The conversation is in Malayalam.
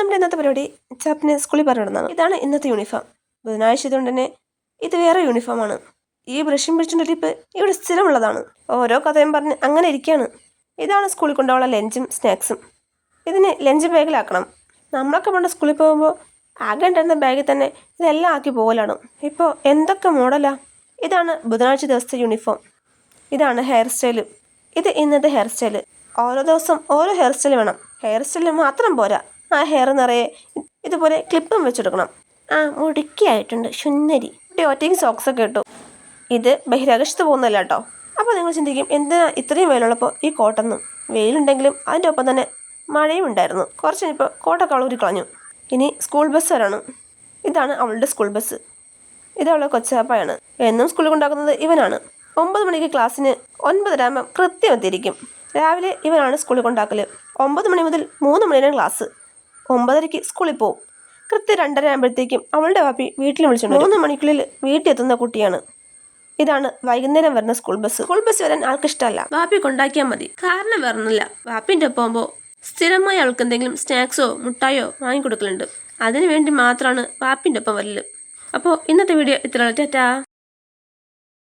നമ്മുടെ ഇന്നത്തെ പരിപാടി ചാപ്പിനെ സ്കൂളിൽ പറഞ്ഞിടുന്നതാണ്. ഇതാണ് ഇന്നത്തെ യൂണിഫോം. ബുധനാഴ്ച ഇതുകൊണ്ട് തന്നെ ഇത് വേറെ യൂണിഫോമാണ്. ഈ ബ്രഷും പിടിച്ചുകൊണ്ട് ഇരിപ്പ് ഇവിടെ സ്ഥിരമുള്ളതാണ്. ഓരോ കഥയും പറഞ്ഞ് അങ്ങനെ ഇരിക്കുകയാണ്. ഇതാണ് സ്കൂളിൽ കൊണ്ടുപോകാനുള്ള ലഞ്ചും സ്നാക്സും. ഇതിന് ലഞ്ച് ബാഗിലാക്കണം. നമ്മളൊക്കെ പണ്ട് സ്കൂളിൽ പോകുമ്പോൾ ആകെ ഉണ്ടായിരുന്ന ബാഗിൽ തന്നെ ഇതെല്ലാം ആക്കി പോകലാണ്. ഇപ്പോൾ എന്തൊക്കെ മോഡലാ. ഇതാണ് ബുധനാഴ്ച ദിവസത്തെ യൂണിഫോം. ഇതാണ് ഹെയർ സ്റ്റൈല്. ഇത് ഇന്നത്തെ ഹെയർ സ്റ്റൈല്. ഓരോ ദിവസം ഓരോ ഹെയർ സ്റ്റൈൽ വേണം. ഹെയർ സ്റ്റൈല് മാത്രം പോരാ, ആ ഹെയർ നിറയെ ഇതുപോലെ ക്ലിപ്പും വെച്ചെടുക്കണം. മുടുക്കിയായിട്ടുണ്ട് സുന്ദരി. ഒറ്റയ്ക്ക് സോക്സൊക്കെ ഇട്ടു. ഇത് ബഹിരാകാശത്ത് പോകുന്നതല്ല കേട്ടോ. അപ്പോൾ നിങ്ങൾ ചിന്തിക്കും, എന്തിനാ ഇത്രയും വെയിലുള്ളപ്പോൾ ഈ കോട്ടൊന്നും. വെയിലുണ്ടെങ്കിലും അതിൻ്റെ ഒപ്പം തന്നെ മഴയും ഉണ്ടായിരുന്നു. കുറച്ച് കഴിഞ്ഞപ്പോൾ കോട്ടൊക്കെ ഊരി കളഞ്ഞു. ഇനി സ്കൂൾ ബസ് വരണം. ഇതാണ് അവളുടെ സ്കൂൾ ബസ്. ഇത് അവളുടെ കൊച്ചാപ്പയാണ്. എന്നും സ്കൂളിൽ കൊണ്ടാക്കുന്നത് ഇവനാണ്. 9 മണിക്ക് ക്ലാസ്സിന് 9:30 കൃത്യം എത്തിയിരിക്കും. രാവിലെ ഇവനാണ് സ്കൂളിൽ കൊണ്ടാക്കൽ. 9 മണി മുതൽ 3 മണി വരെ ക്ലാസ്. 9:30 സ്കൂളിൽ പോവും. കൃത്യം 2:30 ആകുമ്പോഴത്തേക്കും അവളുടെ വാപ്പി വീട്ടിൽ വിളിച്ചിട്ടുണ്ട്. 3 മണിക്കുള്ളിൽ വീട്ടിൽ എത്തുന്ന കുട്ടിയാണ്. ഇതാണ് വൈകുന്നേരം വരുന്ന സ്കൂൾ ബസ്. സ്കൂൾ ബസ് വരാൻ ആൾക്ക് ഇഷ്ടമല്ല. വാപ്പി കൊണ്ടാക്കിയാൽ മതി. കാരണം വേറൊന്നുമില്ല, വാപ്പിൻ്റെ ഒപ്പം പോകുമ്പോൾ സ്ഥിരമായി അവൾക്ക് എന്തെങ്കിലും സ്നാക്സോ മുട്ടായോ വാങ്ങിക്കൊടുക്കലുണ്ട്. അതിനു വേണ്ടി മാത്രമാണ് വാപ്പിൻ്റെ ഒപ്പം വരല്. അപ്പോൾ ഇന്നത്തെ വീഡിയോ ഇത്ര. ടാറ്റാ.